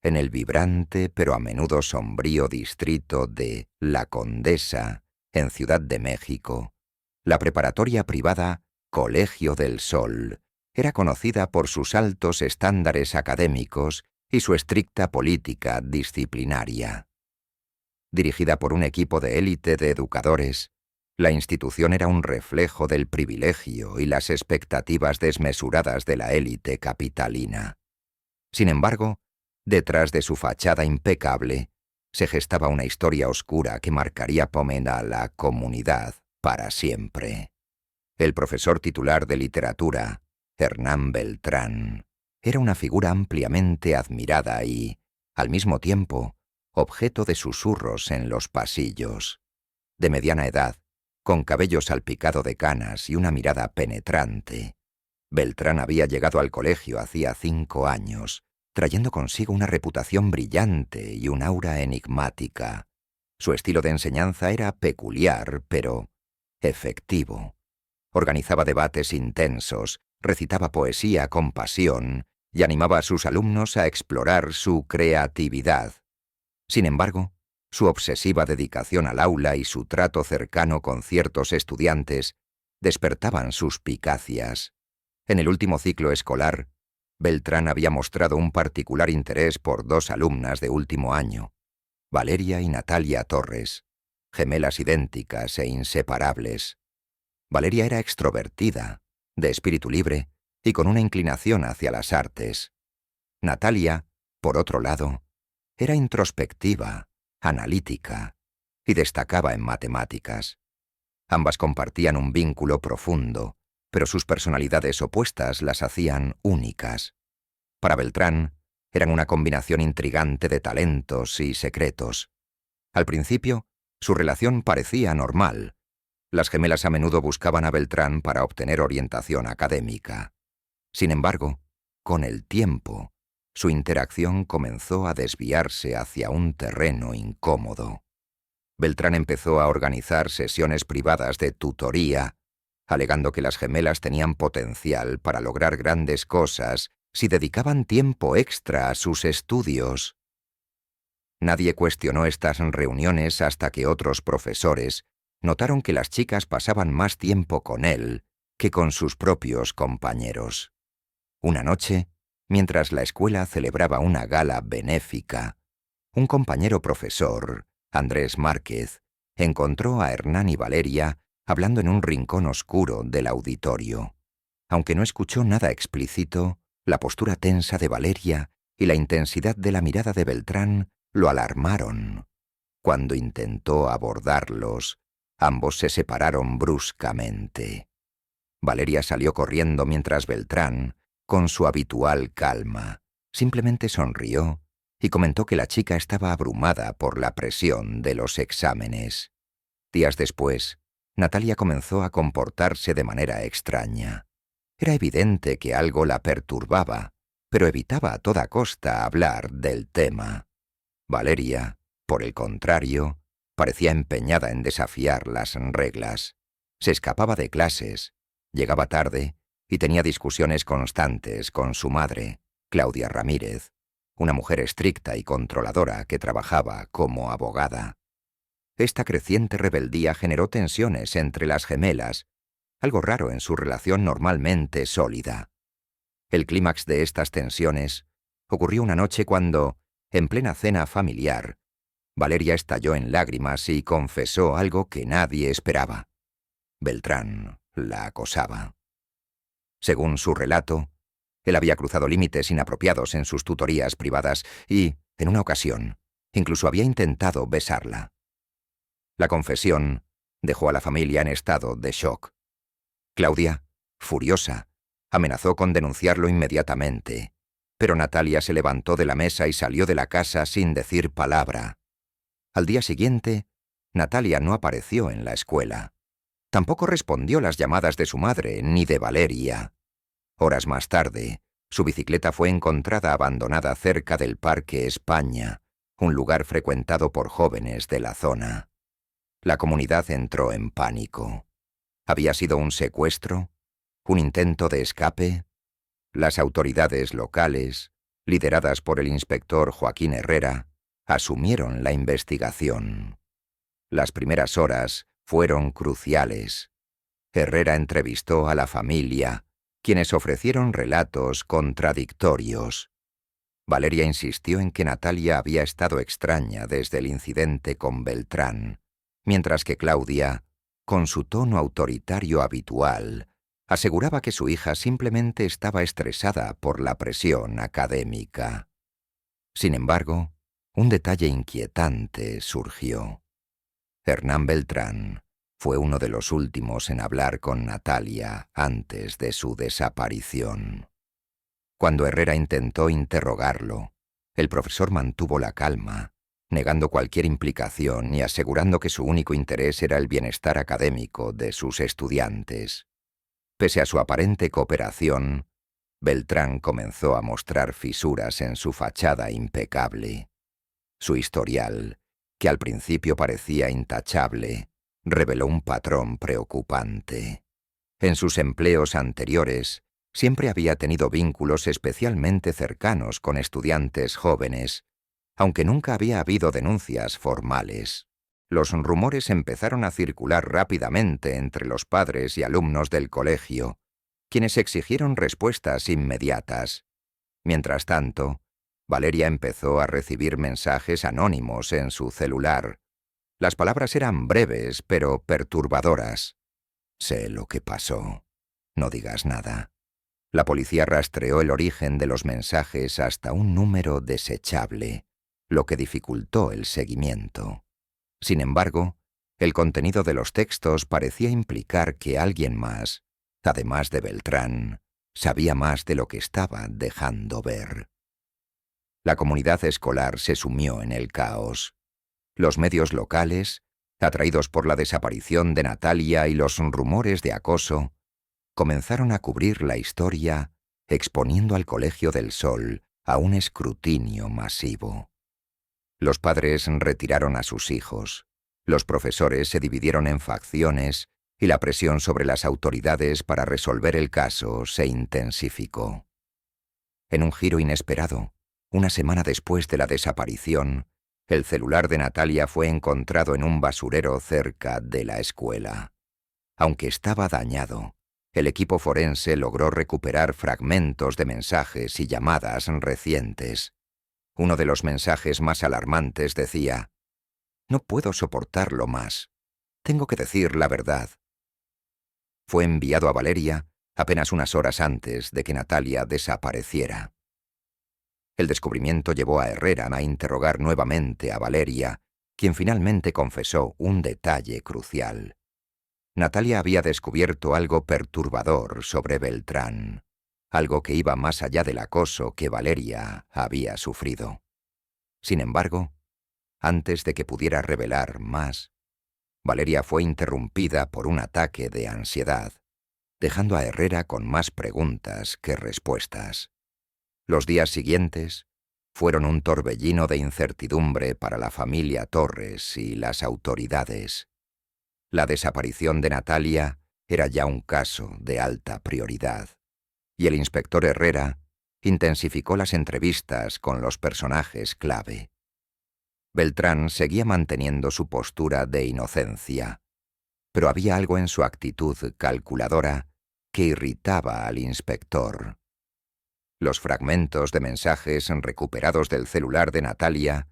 en el vibrante pero a menudo sombrío distrito de La Condesa, en Ciudad de México, la preparatoria privada Colegio del Sol era conocida por sus altos estándares académicos y su estricta política disciplinaria. Dirigida por un equipo de élite de educadores, la institución era un reflejo del privilegio y las expectativas desmesuradas de la élite capitalina. Sin embargo, detrás de su fachada impecable, se gestaba una historia oscura que marcaría a la comunidad para siempre. El profesor titular de literatura, Hernán Beltrán, era una figura ampliamente admirada y, al mismo tiempo, objeto de susurros en los pasillos. De mediana edad, con cabello salpicado de canas y una mirada penetrante, Beltrán había llegado al colegio hacía 5 años, trayendo consigo una reputación brillante y un aura enigmática. Su estilo de enseñanza era peculiar, pero efectivo. Organizaba debates intensos, recitaba poesía con pasión y animaba a sus alumnos a explorar su creatividad. Sin embargo, su obsesiva dedicación al aula y su trato cercano con ciertos estudiantes despertaban suspicacias. En el último ciclo escolar, Beltrán había mostrado un particular interés por 2 alumnas de último año, Valeria y Natalia Torres, gemelas idénticas e inseparables. Valeria era extrovertida, de espíritu libre y con una inclinación hacia las artes. Natalia, por otro lado, era introspectiva, analítica y destacaba en matemáticas. Ambas compartían un vínculo profundo, pero sus personalidades opuestas las hacían únicas. Para Beltrán, eran una combinación intrigante de talentos y secretos. Al principio, su relación parecía normal. Las gemelas a menudo buscaban a Beltrán para obtener orientación académica. Sin embargo, con el tiempo, su interacción comenzó a desviarse hacia un terreno incómodo. Beltrán empezó a organizar sesiones privadas de tutoría, alegando que las gemelas tenían potencial para lograr grandes cosas si dedicaban tiempo extra a sus estudios. Nadie cuestionó estas reuniones hasta que otros profesores notaron que las chicas pasaban más tiempo con él que con sus propios compañeros. Una noche, mientras la escuela celebraba una gala benéfica, un compañero profesor, Andrés Márquez, encontró a Hernán y Valeria hablando en un rincón oscuro del auditorio. Aunque no escuchó nada explícito, la postura tensa de Valeria y la intensidad de la mirada de Beltrán lo alarmaron. Cuando intentó abordarlos, ambos se separaron bruscamente. Valeria salió corriendo mientras Beltrán, con su habitual calma, simplemente sonrió y comentó que la chica estaba abrumada por la presión de los exámenes. Días después, Natalia comenzó a comportarse de manera extraña. Era evidente que algo la perturbaba, pero evitaba a toda costa hablar del tema. Valeria, por el contrario, parecía empeñada en desafiar las reglas. Se escapaba de clases, llegaba tarde y tenía discusiones constantes con su madre, Claudia Ramírez, una mujer estricta y controladora que trabajaba como abogada. Esta creciente rebeldía generó tensiones entre las gemelas, algo raro en su relación normalmente sólida. El clímax de estas tensiones ocurrió una noche cuando, en plena cena familiar, Valeria estalló en lágrimas y confesó algo que nadie esperaba. Beltrán la acosaba. Según su relato, él había cruzado límites inapropiados en sus tutorías privadas y, en una ocasión, incluso había intentado besarla. La confesión dejó a la familia en estado de shock. Claudia, furiosa, amenazó con denunciarlo inmediatamente, pero Natalia se levantó de la mesa y salió de la casa sin decir palabra. Al día siguiente, Natalia no apareció en la escuela. Tampoco respondió las llamadas de su madre ni de Valeria. Horas más tarde, su bicicleta fue encontrada abandonada cerca del Parque España, un lugar frecuentado por jóvenes de la zona. La comunidad entró en pánico. ¿Había sido un secuestro? ¿Un intento de escape? Las autoridades locales, lideradas por el inspector Joaquín Herrera, asumieron la investigación. Las primeras horas fueron cruciales. Herrera entrevistó a la familia, quienes ofrecieron relatos contradictorios. Valeria insistió en que Natalia había estado extraña desde el incidente con Beltrán, mientras que Claudia, con su tono autoritario habitual, aseguraba que su hija simplemente estaba estresada por la presión académica. Sin embargo, un detalle inquietante surgió. Hernán Beltrán fue uno de los últimos en hablar con Natalia antes de su desaparición. Cuando Herrera intentó interrogarlo, el profesor mantuvo la calma, negando cualquier implicación y asegurando que su único interés era el bienestar académico de sus estudiantes. Pese a su aparente cooperación, Beltrán comenzó a mostrar fisuras en su fachada impecable. Su historial, que al principio parecía intachable, reveló un patrón preocupante. En sus empleos anteriores, siempre había tenido vínculos especialmente cercanos con estudiantes jóvenes, aunque nunca había habido denuncias formales. Los rumores empezaron a circular rápidamente entre los padres y alumnos del colegio, quienes exigieron respuestas inmediatas. Mientras tanto, Valeria empezó a recibir mensajes anónimos en su celular. Las palabras eran breves, pero perturbadoras. «Sé lo que pasó. No digas nada». La policía rastreó el origen de los mensajes hasta un número desechable, lo que dificultó el seguimiento. Sin embargo, el contenido de los textos parecía implicar que alguien más, además de Beltrán, sabía más de lo que estaba dejando ver. La comunidad escolar se sumió en el caos. Los medios locales, atraídos por la desaparición de Natalia y los rumores de acoso, comenzaron a cubrir la historia, exponiendo al Colegio del Sol a un escrutinio masivo. Los padres retiraron a sus hijos, los profesores se dividieron en facciones y la presión sobre las autoridades para resolver el caso se intensificó. En un giro inesperado, una semana después de la desaparición, el celular de Natalia fue encontrado en un basurero cerca de la escuela. Aunque estaba dañado, el equipo forense logró recuperar fragmentos de mensajes y llamadas recientes. Uno de los mensajes más alarmantes decía: «No puedo soportarlo más. Tengo que decir la verdad». Fue enviado a Valeria apenas unas horas antes de que Natalia desapareciera. El descubrimiento llevó a Herrera a interrogar nuevamente a Valeria, quien finalmente confesó un detalle crucial. Natalia había descubierto algo perturbador sobre Beltrán, algo que iba más allá del acoso que Valeria había sufrido. Sin embargo, antes de que pudiera revelar más, Valeria fue interrumpida por un ataque de ansiedad, dejando a Herrera con más preguntas que respuestas. Los días siguientes fueron un torbellino de incertidumbre para la familia Torres y las autoridades. La desaparición de Natalia era ya un caso de alta prioridad, y el inspector Herrera intensificó las entrevistas con los personajes clave. Beltrán seguía manteniendo su postura de inocencia, pero había algo en su actitud calculadora que irritaba al inspector. Los fragmentos de mensajes recuperados del celular de Natalia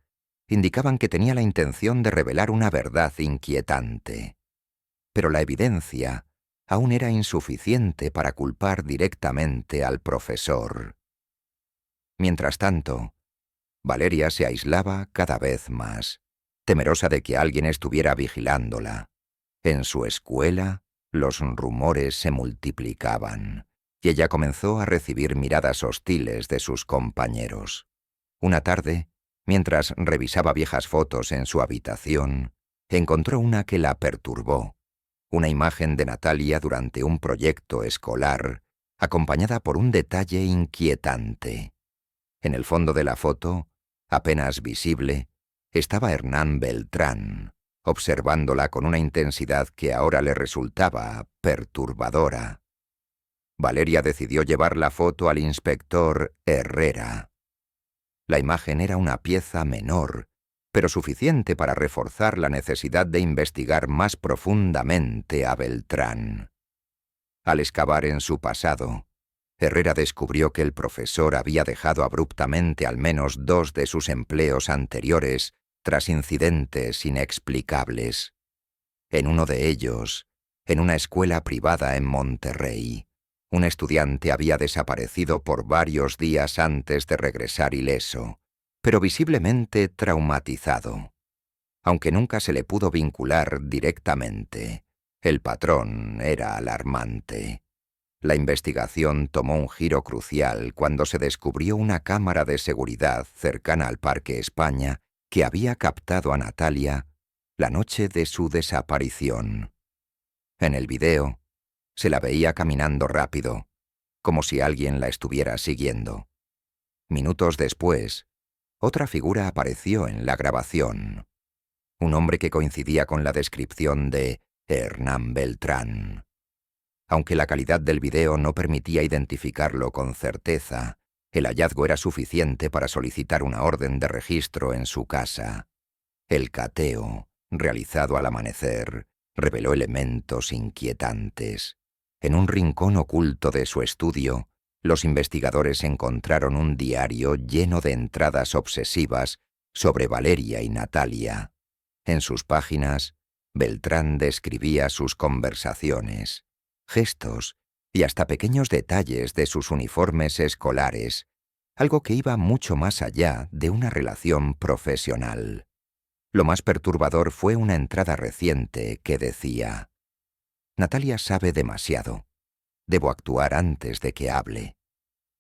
indicaban que tenía la intención de revelar una verdad inquietante. Pero la evidencia aún era insuficiente para culpar directamente al profesor. Mientras tanto, Valeria se aislaba cada vez más, temerosa de que alguien estuviera vigilándola. En su escuela, los rumores se multiplicaban, y ella comenzó a recibir miradas hostiles de sus compañeros. Una tarde, mientras revisaba viejas fotos en su habitación, encontró una que la perturbó. Una imagen de Natalia durante un proyecto escolar, acompañada por un detalle inquietante. En el fondo de la foto, apenas visible, estaba Hernán Beltrán, observándola con una intensidad que ahora le resultaba perturbadora. Valeria decidió llevar la foto al inspector Herrera. La imagen era una pieza menor, pero suficiente para reforzar la necesidad de investigar más profundamente a Beltrán. Al excavar en su pasado, Herrera descubrió que el profesor había dejado abruptamente al menos 2 de sus empleos anteriores tras incidentes inexplicables. En uno de ellos, en una escuela privada en Monterrey, un estudiante había desaparecido por varios días antes de regresar ileso, pero visiblemente traumatizado. Aunque nunca se le pudo vincular directamente, el patrón era alarmante. La investigación tomó un giro crucial cuando se descubrió una cámara de seguridad cercana al Parque España que había captado a Natalia la noche de su desaparición. En el video, se la veía caminando rápido, como si alguien la estuviera siguiendo. Minutos después, otra figura apareció en la grabación. Un hombre que coincidía con la descripción de Hernán Beltrán. Aunque la calidad del video no permitía identificarlo con certeza, el hallazgo era suficiente para solicitar una orden de registro en su casa. El cateo, realizado al amanecer, reveló elementos inquietantes. En un rincón oculto de su estudio, los investigadores encontraron un diario lleno de entradas obsesivas sobre Valeria y Natalia. En sus páginas, Beltrán describía sus conversaciones, gestos y hasta pequeños detalles de sus uniformes escolares, algo que iba mucho más allá de una relación profesional. Lo más perturbador fue una entrada reciente que decía: «Natalia sabe demasiado. Debo actuar antes de que hable».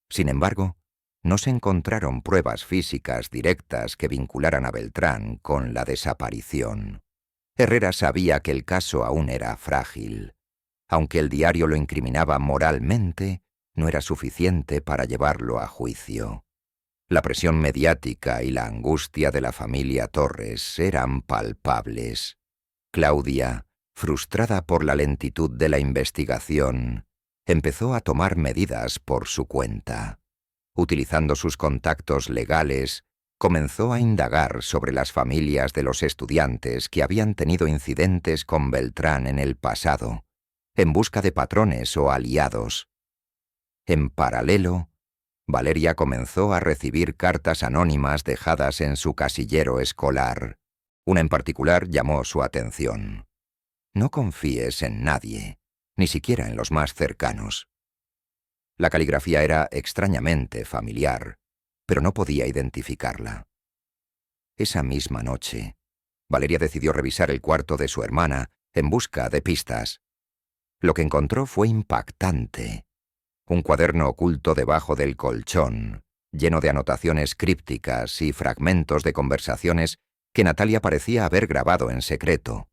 Sin embargo, no se encontraron pruebas físicas directas que vincularan a Beltrán con la desaparición. Herrera sabía que el caso aún era frágil. Aunque el diario lo incriminaba moralmente, no era suficiente para llevarlo a juicio. La presión mediática y la angustia de la familia Torres eran palpables. Claudia, frustrada por la lentitud de la investigación, empezó a tomar medidas por su cuenta. Utilizando sus contactos legales, comenzó a indagar sobre las familias de los estudiantes que habían tenido incidentes con Beltrán en el pasado, en busca de patrones o aliados. En paralelo, Valeria comenzó a recibir cartas anónimas dejadas en su casillero escolar. Una en particular llamó su atención. «No confíes en nadie, ni siquiera en los más cercanos». La caligrafía era extrañamente familiar, pero no podía identificarla. Esa misma noche, Valeria decidió revisar el cuarto de su hermana en busca de pistas. Lo que encontró fue impactante. Un cuaderno oculto debajo del colchón, lleno de anotaciones crípticas y fragmentos de conversaciones que Natalia parecía haber grabado en secreto.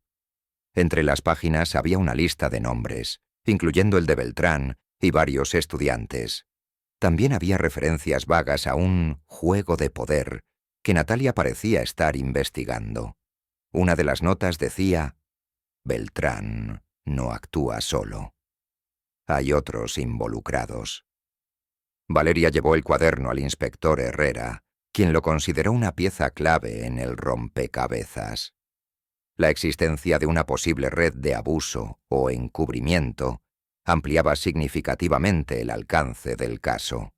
Entre las páginas había una lista de nombres, incluyendo el de Beltrán y varios estudiantes. También había referencias vagas a un juego de poder que Natalia parecía estar investigando. Una de las notas decía: «Beltrán no actúa solo. Hay otros involucrados». Valeria llevó el cuaderno al inspector Herrera, quien lo consideró una pieza clave en el rompecabezas. La existencia de una posible red de abuso o encubrimiento ampliaba significativamente el alcance del caso.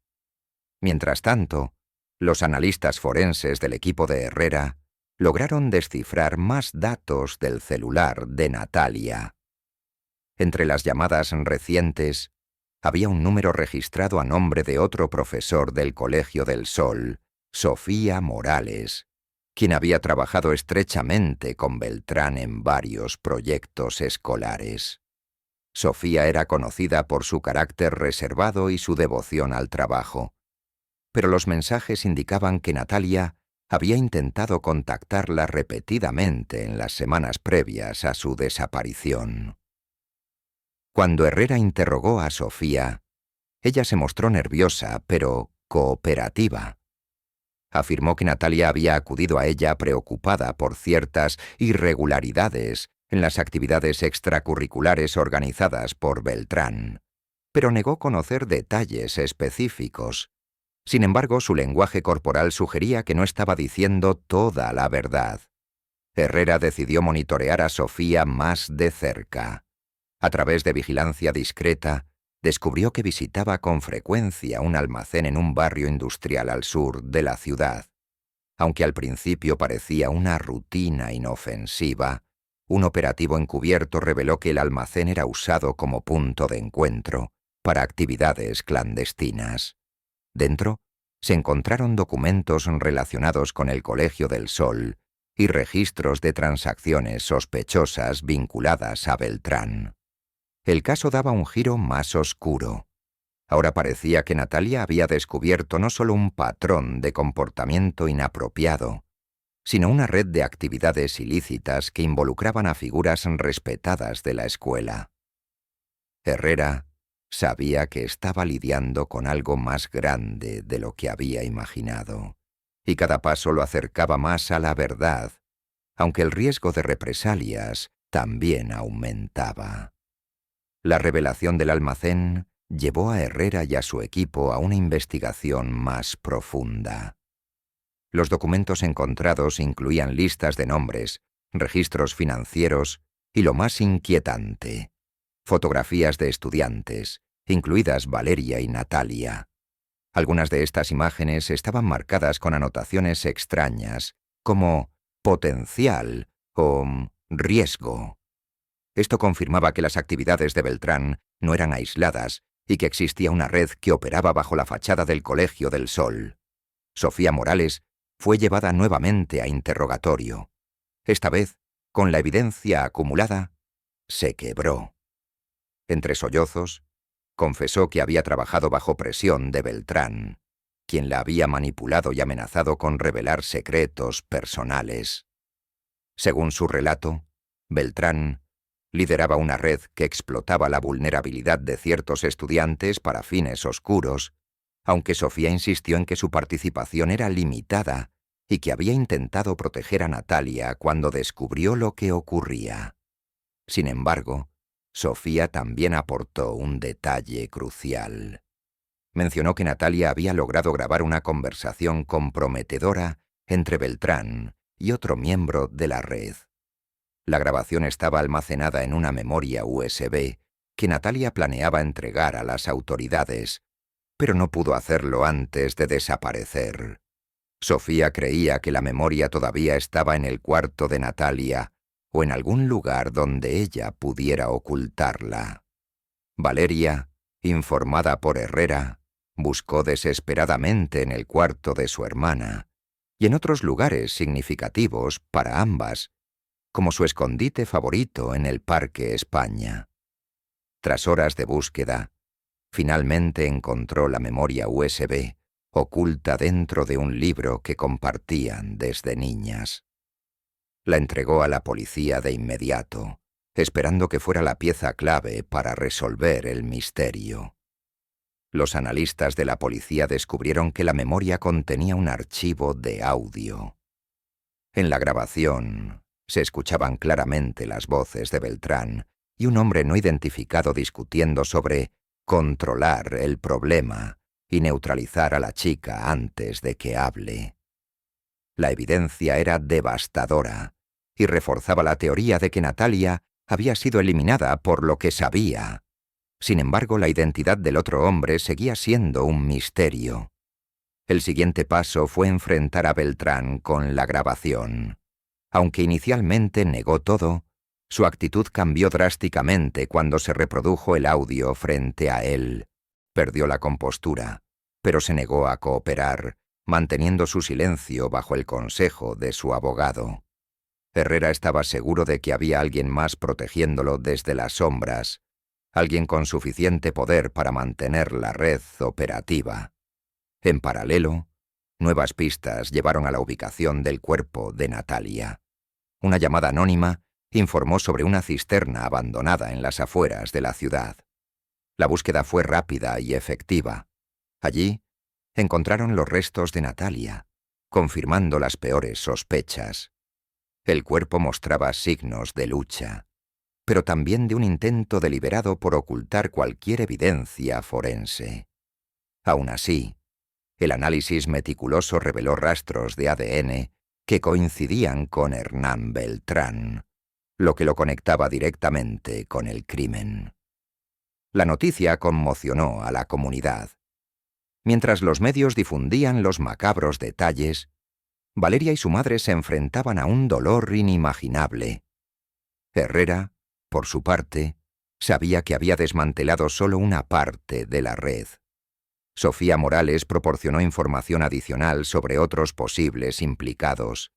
Mientras tanto, los analistas forenses del equipo de Herrera lograron descifrar más datos del celular de Natalia. Entre las llamadas recientes, había un número registrado a nombre de otro profesor del Colegio del Sol, Sofía Morales, quien había trabajado estrechamente con Beltrán en varios proyectos escolares. Sofía era conocida por su carácter reservado y su devoción al trabajo, pero los mensajes indicaban que Natalia había intentado contactarla repetidamente en las semanas previas a su desaparición. Cuando Herrera interrogó a Sofía, ella se mostró nerviosa, pero cooperativa. Afirmó que Natalia había acudido a ella preocupada por ciertas irregularidades en las actividades extracurriculares organizadas por Beltrán, pero negó conocer detalles específicos. Sin embargo, su lenguaje corporal sugería que no estaba diciendo toda la verdad. Herrera decidió monitorear a Sofía más de cerca. A través de vigilancia discreta, descubrió que visitaba con frecuencia un almacén en un barrio industrial al sur de la ciudad. Aunque al principio parecía una rutina inofensiva, un operativo encubierto reveló que el almacén era usado como punto de encuentro para actividades clandestinas. Dentro se encontraron documentos relacionados con el Colegio del Sol y registros de transacciones sospechosas vinculadas a Beltrán. El caso daba un giro más oscuro. Ahora parecía que Natalia había descubierto no solo un patrón de comportamiento inapropiado, sino una red de actividades ilícitas que involucraban a figuras respetadas de la escuela. Herrera sabía que estaba lidiando con algo más grande de lo que había imaginado, y cada paso lo acercaba más a la verdad, aunque el riesgo de represalias también aumentaba. La revelación del almacén llevó a Herrera y a su equipo a una investigación más profunda. Los documentos encontrados incluían listas de nombres, registros financieros y, lo más inquietante, fotografías de estudiantes, incluidas Valeria y Natalia. Algunas de estas imágenes estaban marcadas con anotaciones extrañas, como potencial o riesgo. Esto confirmaba que las actividades de Beltrán no eran aisladas y que existía una red que operaba bajo la fachada del Colegio del Sol. Sofía Morales fue llevada nuevamente a interrogatorio. Esta vez, con la evidencia acumulada, se quebró. Entre sollozos, confesó que había trabajado bajo presión de Beltrán, quien la había manipulado y amenazado con revelar secretos personales. Según su relato, Beltrán lideraba una red que explotaba la vulnerabilidad de ciertos estudiantes para fines oscuros, aunque Sofía insistió en que su participación era limitada y que había intentado proteger a Natalia cuando descubrió lo que ocurría. Sin embargo, Sofía también aportó un detalle crucial. Mencionó que Natalia había logrado grabar una conversación comprometedora entre Beltrán y otro miembro de la red. La grabación estaba almacenada en una memoria USB que Natalia planeaba entregar a las autoridades, pero no pudo hacerlo antes de desaparecer. Sofía creía que la memoria todavía estaba en el cuarto de Natalia o en algún lugar donde ella pudiera ocultarla. Valeria, informada por Herrera, buscó desesperadamente en el cuarto de su hermana y en otros lugares significativos para ambas, como su escondite favorito en el Parque España. Tras horas de búsqueda, finalmente encontró la memoria USB oculta dentro de un libro que compartían desde niñas. La entregó a la policía de inmediato, esperando que fuera la pieza clave para resolver el misterio. Los analistas de la policía descubrieron que la memoria contenía un archivo de audio. En la grabación se escuchaban claramente las voces de Beltrán y un hombre no identificado discutiendo sobre controlar el problema y neutralizar a la chica antes de que hable. La evidencia era devastadora y reforzaba la teoría de que Natalia había sido eliminada por lo que sabía. Sin embargo, la identidad del otro hombre seguía siendo un misterio. El siguiente paso fue enfrentar a Beltrán con la grabación. Aunque inicialmente negó todo, su actitud cambió drásticamente cuando se reprodujo el audio frente a él. Perdió la compostura, pero se negó a cooperar, manteniendo su silencio bajo el consejo de su abogado. Herrera estaba seguro de que había alguien más protegiéndolo desde las sombras, alguien con suficiente poder para mantener la red operativa. En paralelo, nuevas pistas llevaron a la ubicación del cuerpo de Natalia. Una llamada anónima informó sobre una cisterna abandonada en las afueras de la ciudad. La búsqueda fue rápida y efectiva. Allí encontraron los restos de Natalia, confirmando las peores sospechas. El cuerpo mostraba signos de lucha, pero también de un intento deliberado por ocultar cualquier evidencia forense. Aún así, El análisis meticuloso reveló rastros de ADN que coincidían con Hernán Beltrán, lo que lo conectaba directamente con el crimen. La noticia conmocionó a la comunidad. Mientras los medios difundían los macabros detalles, Valeria y su madre se enfrentaban a un dolor inimaginable. Herrera, por su parte, sabía que había desmantelado solo una parte de la red. Sofía Morales proporcionó información adicional sobre otros posibles implicados,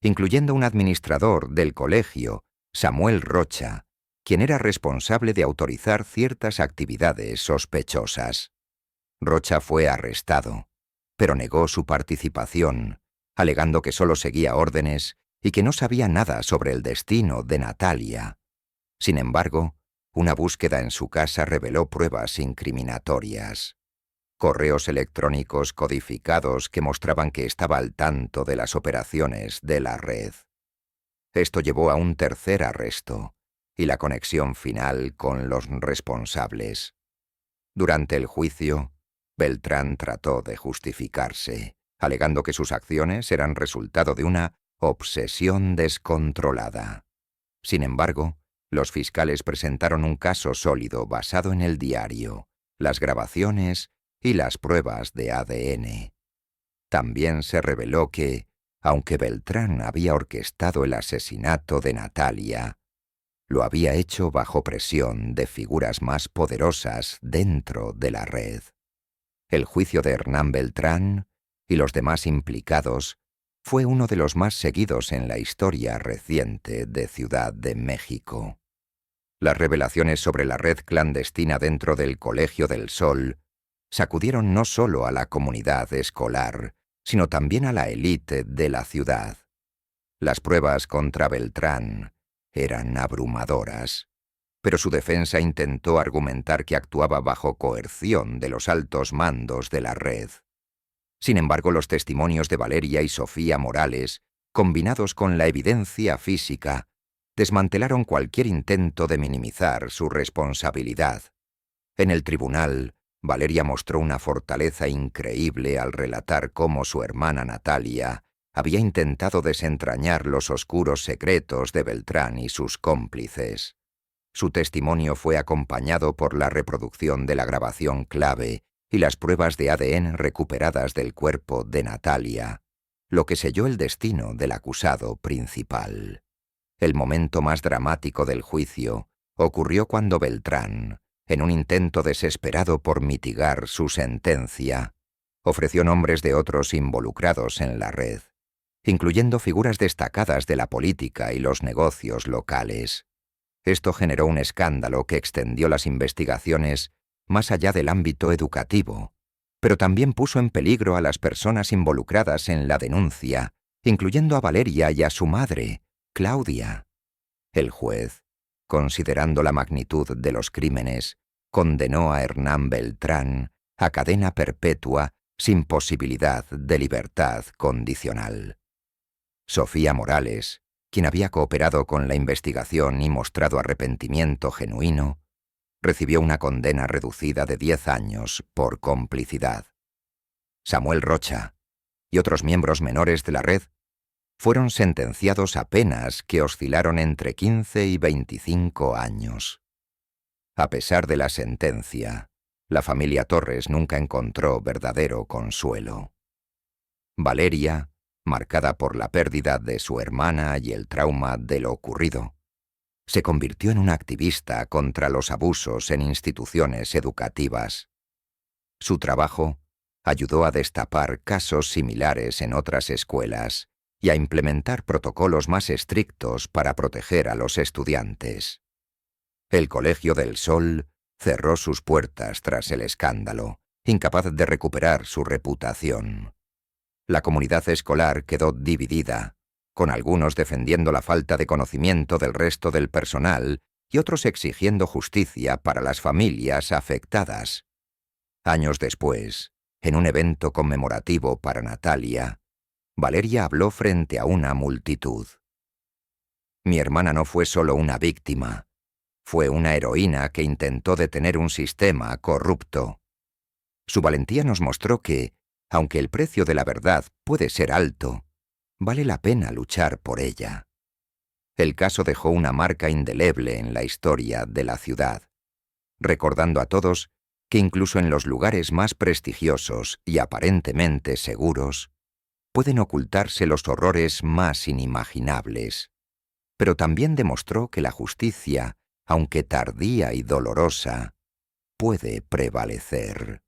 incluyendo un administrador del colegio, Samuel Rocha, quien era responsable de autorizar ciertas actividades sospechosas. Rocha fue arrestado, pero negó su participación, alegando que solo seguía órdenes y que no sabía nada sobre el destino de Natalia. Sin embargo, una búsqueda en su casa reveló pruebas incriminatorias. Correos electrónicos codificados que mostraban que estaba al tanto de las operaciones de la red. Esto llevó a un tercer arresto y la conexión final con los responsables. Durante el juicio, Beltrán trató de justificarse, alegando que sus acciones eran resultado de una obsesión descontrolada. Sin embargo, los fiscales presentaron un caso sólido basado en el diario, las grabaciones y las pruebas de ADN. También se reveló que, aunque Beltrán había orquestado el asesinato de Natalia, lo había hecho bajo presión de figuras más poderosas dentro de la red. El juicio de Hernán Beltrán y los demás implicados fue uno de los más seguidos en la historia reciente de Ciudad de México. Las revelaciones sobre la red clandestina dentro del Colegio del Sol sacudieron no solo a la comunidad escolar, sino también a la élite de la ciudad. Las pruebas contra Beltrán eran abrumadoras, pero su defensa intentó argumentar que actuaba bajo coerción de los altos mandos de la red. Sin embargo, los testimonios de Valeria y Sofía Morales, combinados con la evidencia física, desmantelaron cualquier intento de minimizar su responsabilidad. En el tribunal, Valeria mostró una fortaleza increíble al relatar cómo su hermana Natalia había intentado desentrañar los oscuros secretos de Beltrán y sus cómplices. Su testimonio fue acompañado por la reproducción de la grabación clave y las pruebas de ADN recuperadas del cuerpo de Natalia, lo que selló el destino del acusado principal. El momento más dramático del juicio ocurrió cuando Beltrán, en un intento desesperado por mitigar su sentencia, ofreció nombres de otros involucrados en la red, incluyendo figuras destacadas de la política y los negocios locales. Esto generó un escándalo que extendió las investigaciones más allá del ámbito educativo, pero también puso en peligro a las personas involucradas en la denuncia, incluyendo a Valeria y a su madre, Claudia. El juez, considerando la magnitud de los crímenes, condenó a Hernán Beltrán a cadena perpetua sin posibilidad de libertad condicional. Sofía Morales, quien había cooperado con la investigación y mostrado arrepentimiento genuino, recibió una condena reducida de 10 años por complicidad. Samuel Rocha y otros miembros menores de la red fueron sentenciados a penas que oscilaron entre 15 y 25 años. A pesar de la sentencia, la familia Torres nunca encontró verdadero consuelo. Valeria, marcada por la pérdida de su hermana y el trauma de lo ocurrido, se convirtió en una activista contra los abusos en instituciones educativas. Su trabajo ayudó a destapar casos similares en otras escuelas y a implementar protocolos más estrictos para proteger a los estudiantes. El Colegio del Sol cerró sus puertas tras el escándalo, incapaz de recuperar su reputación. La comunidad escolar quedó dividida, con algunos defendiendo la falta de conocimiento del resto del personal y otros exigiendo justicia para las familias afectadas. Años después, en un evento conmemorativo para Natalia, Valeria habló frente a una multitud. Mi hermana no fue solo una víctima, fue una heroína que intentó detener un sistema corrupto. Su valentía nos mostró que, Aunque el precio de la verdad puede ser alto, vale la pena luchar por ella. El caso dejó una marca indeleble en la historia de la ciudad, recordando a todos que incluso en los lugares más prestigiosos y aparentemente seguros, pueden ocultarse los horrores más inimaginables. Pero también demostró que la justicia, aunque tardía y dolorosa, puede prevalecer.